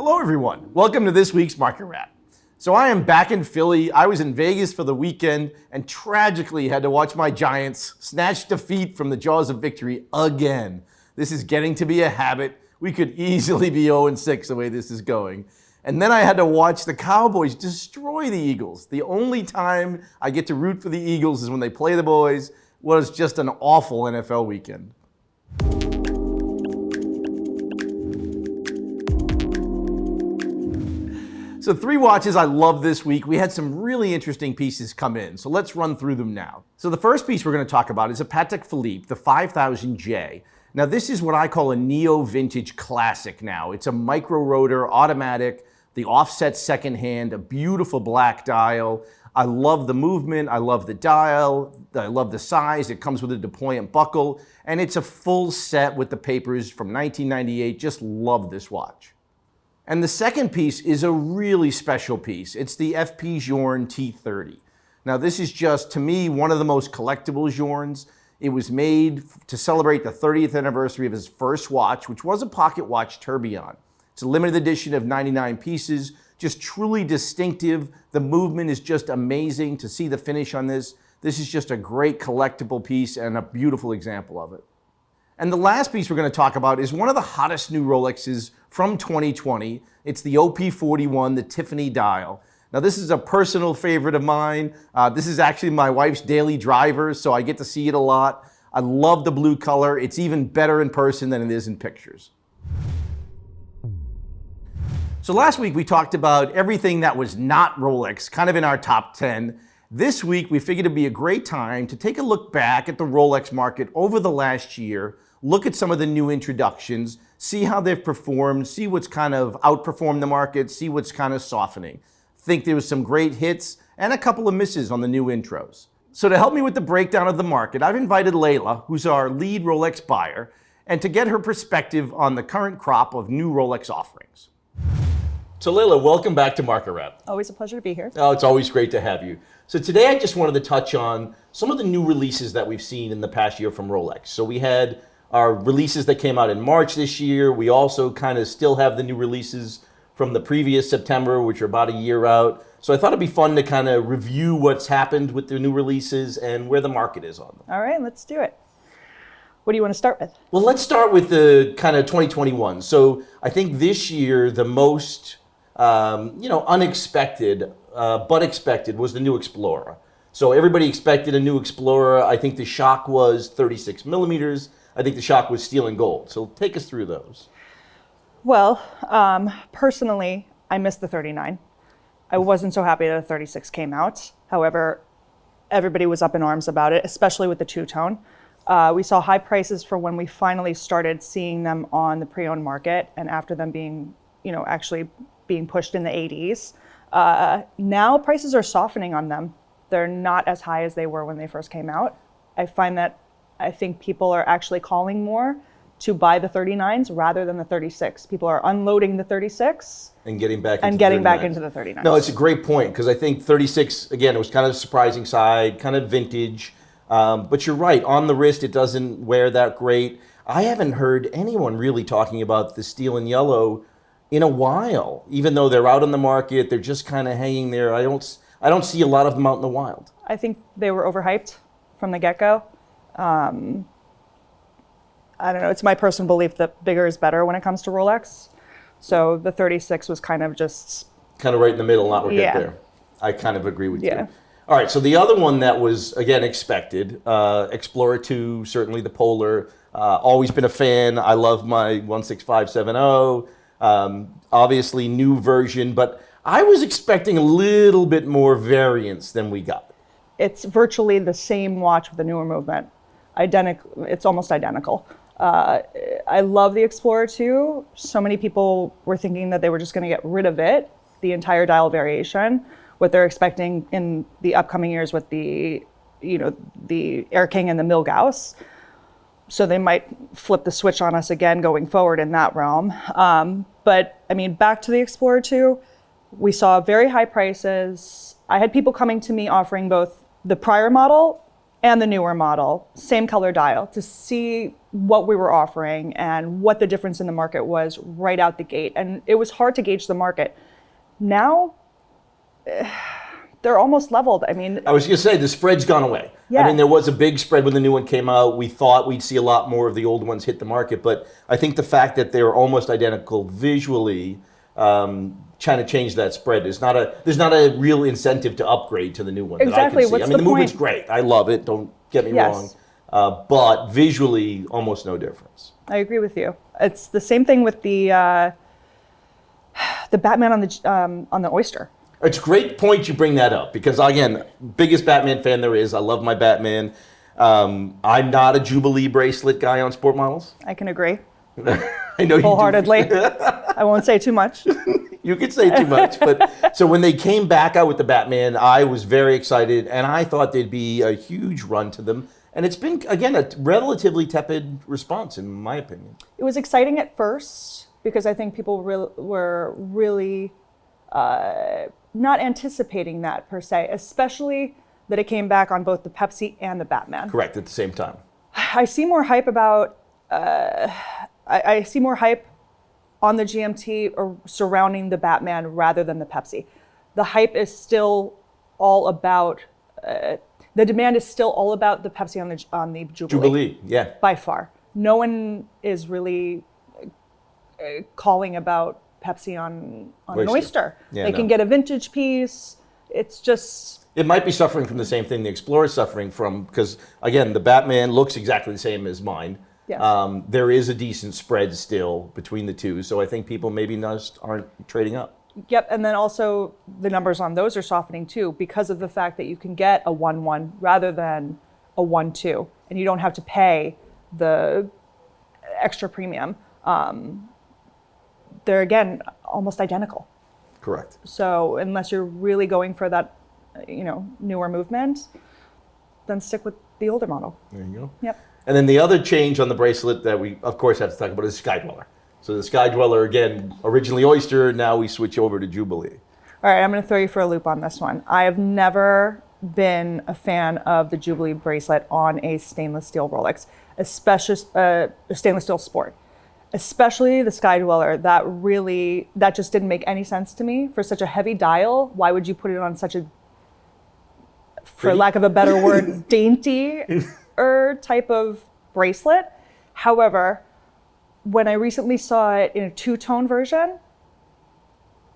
Hello everyone, welcome to this week's Market Wrap. So I am back in Philly. I was in Vegas for the weekend and tragically had to watch my Giants snatch defeat from the jaws of victory again. This is getting to be a habit. We could easily be 0-6 the way this is going. And then I had to watch the Cowboys destroy the Eagles. The only time I get to root for the Eagles is when they play the boys. Was just an awful NFL weekend. So 3 watches I love this week. We had some really interesting pieces come in, so let's run through them now. So the first piece we're going to talk about is a Patek Philippe, the 5000J. Now this is what I call a neo-vintage classic now. It's a micro-rotor, automatic, the offset second hand, a beautiful black dial. I love the movement, I love the dial, I love the size. It comes with a deployant buckle, and it's a full set with the papers from 1998. Just love this watch. And the second piece is a really special piece. It's the FP Journe T30. Now this is just, to me, one of the most collectible Journes. It was made to celebrate the 30th anniversary of his first watch, which was a pocket watch tourbillon. It's a limited edition of 99 pieces, just truly distinctive. The movement is just amazing. To see the finish on this. This is just a great collectible piece and a beautiful example of it. And the last piece we're going to talk about is one of the hottest new Rolexes from 2020. It's the OP41, the Tiffany dial. Now this is a personal favorite of mine. This is actually my wife's daily driver, so I get to see it a lot. I love the blue color. It's even better in person than it is in pictures. So last week we talked about everything that was not Rolex, kind of in our top 10. This week we figured it'd be a great time to take a look back at the Rolex market over the last year, look at some of the new introductions, see how they've performed, see what's kind of outperformed the market, see what's kind of softening. Think there was some great hits and a couple of misses on the new intros. So to help me with the breakdown of the market, I've invited Layla, who's our lead Rolex buyer, and to get her perspective on the current crop of new Rolex offerings. So Layla, welcome back to Market Wrap. Always a pleasure to be here. Oh, it's always great to have you. So today I just wanted to touch on some of the new releases that we've seen in the past year from Rolex. So we had our releases that came out in March this year. We also kind of still have the new releases from the previous September, which are about a year out. So I thought it'd be fun to kind of review what's happened with the new releases and where the market is on them. All right, let's do it. What do you want to start with? Well, let's start with the kind of 2021. So I think this year the most unexpected, but expected was the new Explorer. So everybody expected a new Explorer. I think the shock was 36 millimeters. I think the shock was steel and gold. So take us through those. Well, personally, I missed the 39. I wasn't so happy that the 36 came out. However, everybody was up in arms about it, especially with the two-tone. We saw high prices for when we finally started seeing them on the pre-owned market, and after them being, actually being pushed in the 80s. Now prices are softening on them. They're not as high as they were when they first came out. I think people are actually calling more to buy the 39s rather than the 36. People are unloading the 36 and getting back into the 39s. No, it's a great point because I think 36, again, it was kind of a surprising side, kind of vintage. But you're right, on the wrist, it doesn't wear that great. I haven't heard anyone really talking about the steel and yellow in a while, even though they're out on the market, they're just kind of hanging there. I don't see a lot of them out in the wild. I think they were overhyped from the get-go. I don't know, it's my personal belief that bigger is better when it comes to Rolex. So the 36 was kind of just... kind of right in the middle, not get there. I kind of agree with you. Yeah. All right, so the other one that was, again, expected, Explorer 2, certainly the Polar. Always been a fan. I love my 16570. Obviously, new version, but I was expecting a little bit more variance than we got. It's virtually the same watch with a newer movement. It's almost identical. I love the Explorer 2. So many people were thinking that they were just going to get rid of it, the entire dial variation. What they're expecting in the upcoming years with the Air King and the Milgauss. So they might flip the switch on us again going forward in that realm. But I mean, back to the Explorer 2, we saw very high prices. I had people coming to me offering both the prior model and the newer model, same color dial, to see what we were offering and what the difference in the market was right out the gate. And it was hard to gauge the market. Now, they're almost leveled. I mean, I was going to say, the spread's gone away. Yeah. I mean, there was a big spread when the new one came out. We thought we'd see a lot more of the old ones hit the market, but I think the fact that they're almost identical visually, trying to change that spread. There's not a real incentive to upgrade to the new one. Exactly. That I can see. What's I mean, the the movement's point? great. I love it. Don't get me Yes. wrong. But visually, almost no difference. I agree with you. It's the same thing with the Batman on the Oyster. It's a great point you bring that up because, again, biggest Batman fan there is. I love my Batman. I'm not a Jubilee bracelet guy on sport models. I can agree I know you do. wholeheartedly. I won't say too much. You could say too much, but so when they came back out with the Batman, I was very excited, and I thought there'd be a huge run to them. And it's been, again, a relatively tepid response, in my opinion. It was exciting at first because I think people were really not anticipating that per se, especially that it came back on both the Pepsi and the Batman. Correct, at the same time. I see more hype about, I see more hype on the GMT or surrounding the Batman rather than the Pepsi. The hype is still all about, the demand is still all about the Pepsi on the Jubilee. Jubilee, yeah. By far. No one is really calling about Pepsi on an Oyster. Yeah, they can get a vintage piece. It's just... It might be suffering from the same thing the Explorer's suffering from, because, again, the Batman looks exactly the same as mine. Yes. There is a decent spread still between the two, so I think people maybe just aren't trading up. Yep, and then also the numbers on those are softening too because of the fact that you can get a 1-1 rather than a 1-2, and you don't have to pay the extra premium. They're, again, almost identical. Correct. So unless you're really going for that, newer movement, then stick with the older model. There you go. Yep. And then the other change on the bracelet that we, of course, have to talk about is Sky Dweller. So the Sky Dweller, again, originally Oyster, now we switch over to Jubilee. All right, I'm going to throw you for a loop on this one. I have never been a fan of the Jubilee bracelet on a stainless steel Rolex, especially a stainless steel sport. Especially the Sky Dweller, that just didn't make any sense to me. For such a heavy dial, why would you put it on such a, for lack of a better word, dainty-er type of bracelet? However, when I recently saw it in a two-tone version,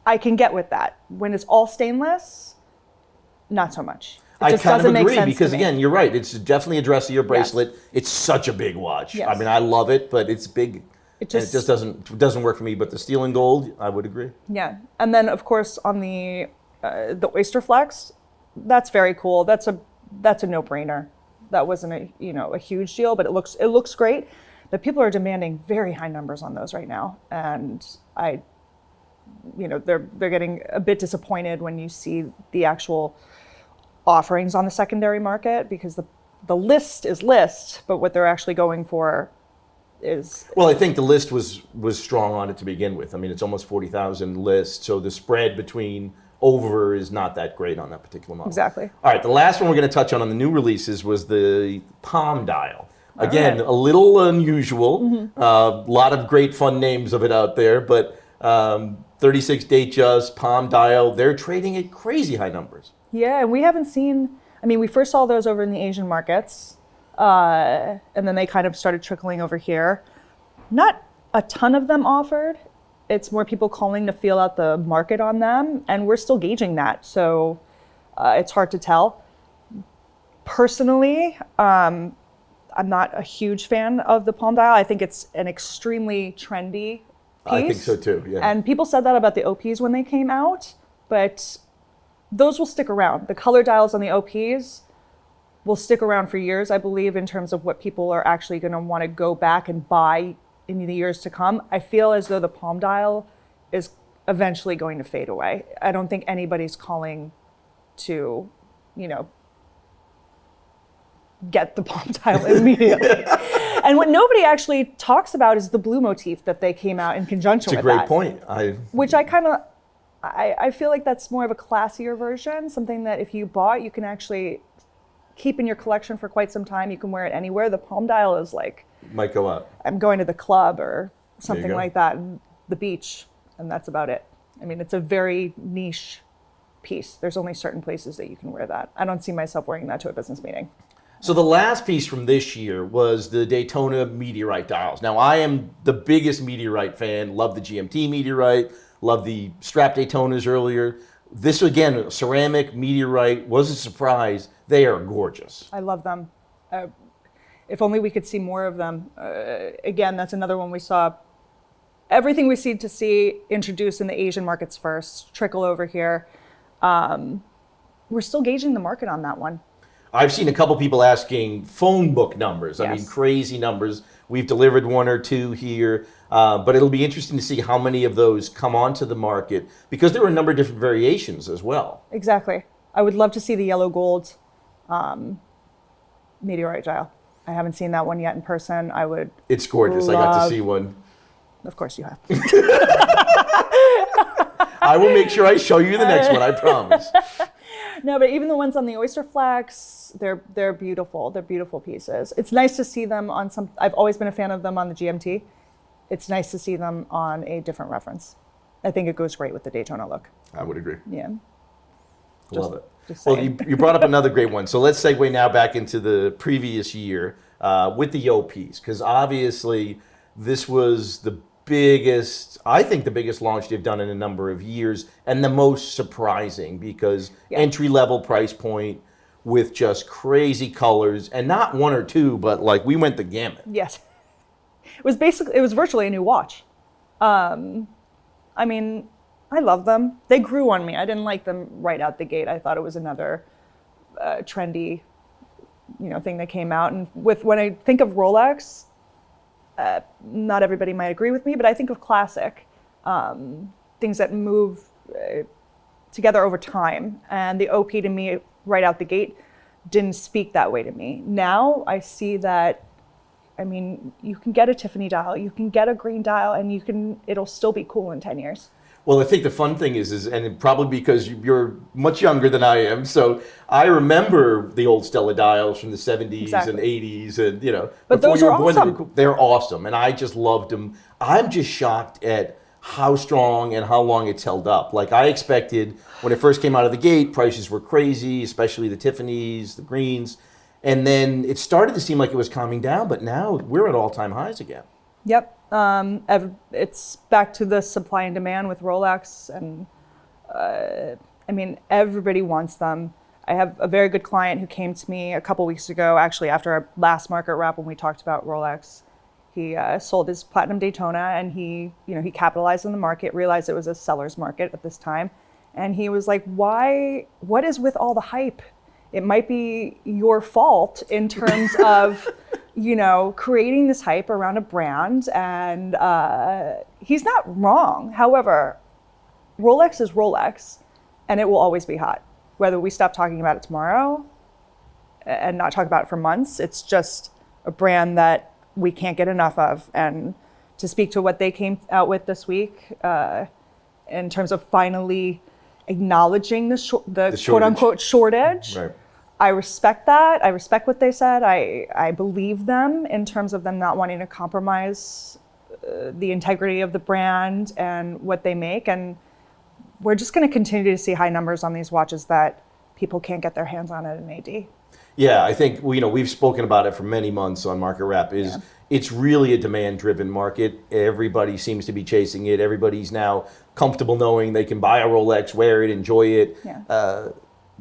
I can get with that. When it's all stainless, not so much. I just kind of doesn't make agree sense because, to me. again, you're right. It's definitely a dressier bracelet. Yes. It's such a big watch. Yes. I mean, I love it, but it's big. It just doesn't work for me. But the steel and gold, I would agree. Yeah, and then of course on the Oyster Flex, that's very cool. That's a no-brainer. That wasn't a huge deal, but it looks great. But people are demanding very high numbers on those right now, and they're getting a bit disappointed when you see the actual offerings on the secondary market because the list is list, but what they're actually going for is... Well, I think the list was strong on it to begin with. I mean, it's almost 40,000 list, so the spread between over is not that great on that particular model. Exactly. All right, the last one we're going to touch on the new releases was the Palm Dial. Again, a little unusual. Mm-hmm. A lot of great fun names of it out there, but 36 Datejust, Palm Dial, they're trading at crazy high numbers. Yeah, and we haven't seen... I mean, we first saw those over in the Asian markets, and then they kind of started trickling over here. Not a ton of them offered. It's more people calling to feel out the market on them, and we're still gauging that, so it's hard to tell. Personally, I'm not a huge fan of the Palm Dial. I think it's an extremely trendy piece. I think so too, yeah. And people said that about the OPs when they came out, but those will stick around. The color dials on the OPs will stick around for years, I believe, in terms of what people are actually going to want to go back and buy in the years to come. I feel as though the Palm Dial is eventually going to fade away. I don't think anybody's calling to, get the Palm Dial immediately. And what nobody actually talks about is the blue motif that they came out in conjunction with that. It's a great point. Which I feel like that's more of a classier version, something that if you bought, you can actually keep in your collection for quite some time. You can wear it anywhere. The palm dial is like, Might go up. I'm going to the club or something go. like that, and the beach, and that's about it. I mean, it's a very niche piece. There's only certain places that you can wear that. I don't see myself wearing that to a business meeting. So the last piece from this year was the Daytona Meteorite Dials. Now, I am the biggest Meteorite fan. Love the GMT Meteorite. Love the strap Daytonas earlier. This, again, ceramic Meteorite was a surprise. They are gorgeous. I love them. If only we could see more of them. Again, that's another one we saw. Everything we seem to see introduced in the Asian markets first, trickle over here. We're still gauging the market on that one. I've seen a couple people asking phone book numbers. I mean, crazy numbers. We've delivered one or two here, but it'll be interesting to see how many of those come onto the market because there were a number of different variations as well. Exactly. I would love to see the yellow gold meteorite dial. I haven't seen that one yet in person. I would. It's gorgeous. I got to see one. Of course you have. I will make sure I show you the next one, I promise. No, but even the ones on the Oyster Flex, they're beautiful. They're beautiful pieces. It's nice to see them on some. I've always been a fan of them on the GMT. It's nice to see them on a different reference. I think it goes great with the Daytona look. I would agree. Yeah. Love it. Just well, saying. you brought up another great one. So let's segue now back into the previous year with the Yo piece, because obviously this was the biggest, I think the biggest launch they've done in a number of years, and the most surprising because entry-level price point with just crazy colors, and not one or two, but like we went the gamut. Yes. It was virtually a new watch. I mean, I love them. They grew on me. I didn't like them right out the gate. I thought it was another trendy, thing that came out. And when I think of Rolex, not everybody might agree with me, but I think of classic, things that move together over time. And the OP to me, right out the gate, didn't speak that way to me. Now I see that, you can get a Tiffany dial, you can get a green dial, and it'll still be cool in 10 years. Well, I think the fun thing is, and probably because you're much younger than I am, so I remember the old Stella dials from the 70s and 80s, and But those are awesome. They're awesome, and I just loved them. I'm just shocked at how strong and how long it's held up. Like I expected when it first came out of the gate, prices were crazy, especially the Tiffany's, the greens, and then it started to seem like it was calming down, but now we're at all-time highs again. Yep. It's back to the supply and demand with Rolex, and everybody wants them. I have a very good client who came to me a couple weeks ago, actually after our last market wrap when we talked about Rolex. He sold his Platinum Daytona, and he capitalized on the market, realized it was a seller's market at this time, and he was like, "Why? What is with all the hype? It might be your fault in terms of." Creating this hype around a brand, and he's not wrong. However, Rolex is Rolex, and it will always be hot. Whether we stop talking about it tomorrow and not talk about it for months, it's just a brand that we can't get enough of. And to speak to what they came out with this week, in terms of finally acknowledging the quote-unquote shortage, right. I respect that. I respect what they said. I believe them in terms of them not wanting to compromise the integrity of the brand and what they make. And we're just going to continue to see high numbers on these watches that people can't get their hands on at an AD. Yeah, I think we've spoken about it for many months on Market Wrap. It's really a demand-driven market. Everybody seems to be chasing it. Everybody's now comfortable knowing they can buy a Rolex, wear it, enjoy it. Yeah.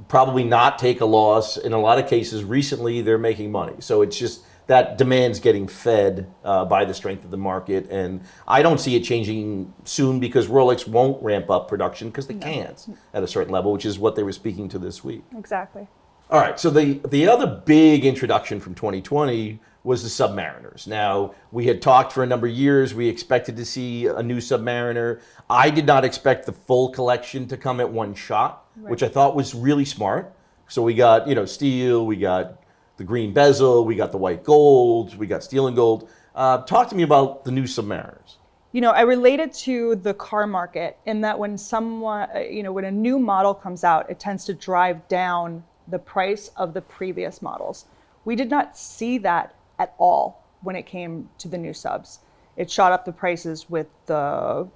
Probably not take a loss. In a lot of cases, recently, they're making money. So it's just that demand's getting fed by the strength of the market. And I don't see it changing soon because Rolex won't ramp up production because they can't at a certain level, which is what they were speaking to this week. Exactly. All right, so the other big introduction from 2020 was the Submariners. Now, we had talked for a number of years. We expected to see a new Submariner. I did not expect the full collection to come at one shot, which I thought was really smart. So we got, steel, we got the green bezel, we got the white gold, we got steel and gold. Talk to me about the new Submariners. I relate it to the car market in that when when a new model comes out, it tends to drive down the price of the previous models. We did not see that at all when it came to the new subs. It shot up the prices with the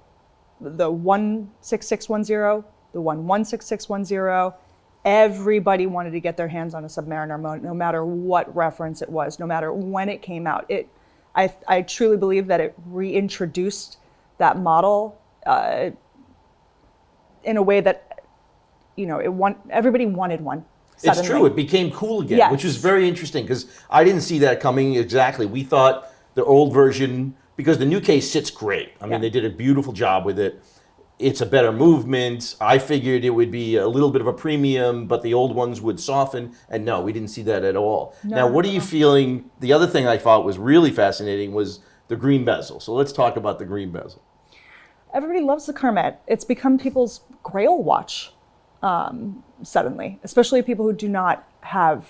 16610, the 16610. Everybody wanted to get their hands on a Submariner, no matter what reference it was, no matter when it came out. I truly believe that it reintroduced that model in a way that, everybody wanted one. Suddenly. It's true. It became cool again, Yes. which was very interesting because I didn't see that coming exactly. We thought the old version, because the new case sits great. I mean, they did a beautiful job with it. It's a better movement. I figured it would be a little bit of a premium, but the old ones would soften. And no, we didn't see that at all. No, now, what are you feeling? The other thing I thought was really fascinating was the green bezel. So let's talk about the green bezel. Everybody loves the Kermit. It's become people's grail watch suddenly, especially people who do not have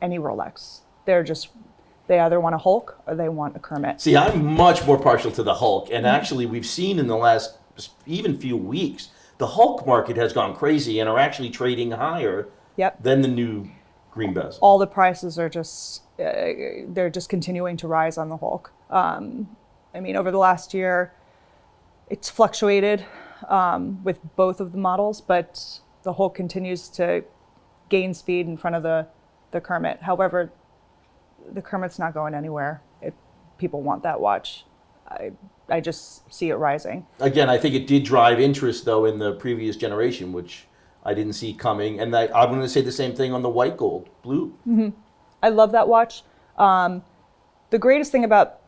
any Rolex. They either want a Hulk or they want a Kermit. See, I'm much more partial to the Hulk. And actually, we've seen in the last even few weeks, the Hulk market has gone crazy and are actually trading higher than the new green bezel. All the prices are they're just continuing to rise on the Hulk. Over the last year, it's fluctuated with both of the models, but the Hulk continues to gain speed in front of the Kermit. However, the Kermit's not going anywhere. People want that watch. I just see it rising. Again, I think it did drive interest, though, in the previous generation, which I didn't see coming. And I'm going to say the same thing on the white gold, blue. Mm-hmm. I love that watch. The greatest thing about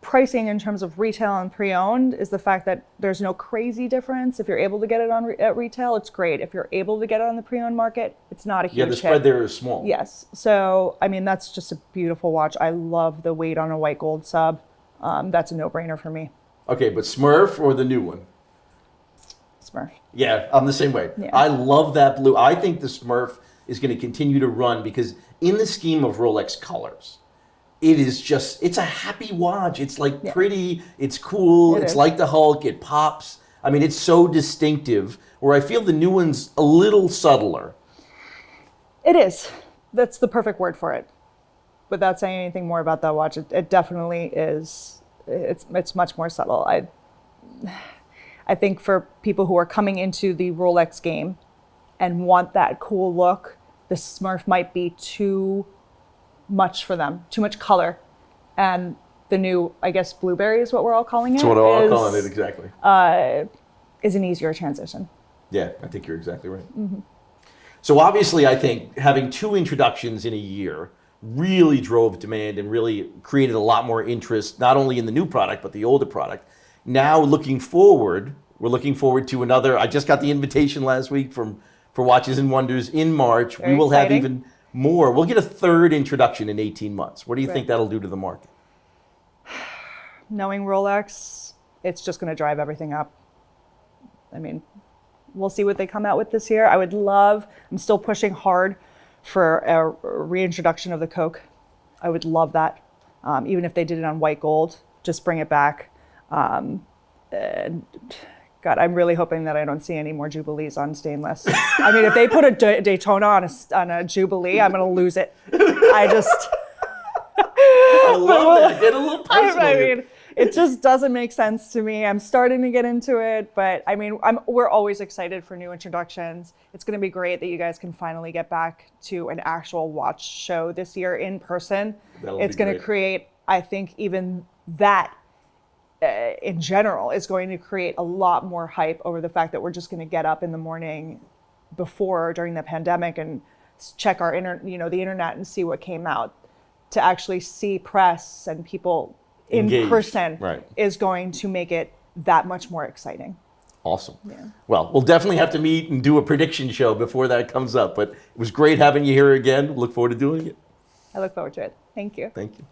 pricing in terms of retail and pre-owned is the fact that there's no crazy difference. If you're able to get it at retail, it's great. If you're able to get it on the pre-owned market, it's not a huge hit. The spread there is small. Yes. So, that's just a beautiful watch. I love the weight on a white gold sub. That's a no-brainer for me. Okay, but Smurf or the new one? Smurf. Yeah, I'm the same way. Yeah. I love that blue. I think the Smurf is going to continue to run because in the scheme of Rolex colors, it's a happy watch. It's pretty, it's cool, it's like the Hulk, it pops. It's so distinctive, where I feel the new one's a little subtler. It is. That's the perfect word for it. Without saying anything more about that watch, it definitely is. It's much more subtle. I think for people who are coming into the Rolex game and want that cool look, the Smurf might be too much for them, too much color. And the new, I guess, blueberry is what we're all calling it. That's what we're all calling it, exactly. Is an easier transition. Yeah, I think you're exactly right. Mm-hmm. So obviously, I think having 2 introductions in a year really drove demand and really created a lot more interest, not only in the new product, but the older product. Now, we're looking forward to another. I just got the invitation last week for Watches and Wonders in March. Very we will exciting. have even more. We'll get a 3rd introduction in 18 months. What do you think that'll do to the market? Knowing Rolex, it's just going to drive everything up. We'll see what they come out with this year. I'm still pushing hard for a reintroduction of the Coke. I would love that. Even if they did it on white gold, just bring it back. And God, I'm really hoping that I don't see any more Jubilees on stainless. If they put a Daytona on a Jubilee, I'm going to lose it. I love that. Get a little personal. It just doesn't make sense to me. I'm starting to get into it, but we're always excited for new introductions. It's going to be great that you guys can finally get back to an actual watch show this year in person. It's going to create, I think, even that in general is going to create a lot more hype over the fact that we're just going to get up in the morning before or during the pandemic and check our the internet and see what came out. To actually see press and people in person is going to make it that much more exciting. Awesome. Yeah. Well, we'll definitely have to meet and do a prediction show before that comes up. But it was great having you here again. Look forward to doing it. I look forward to it. Thank you. Thank you.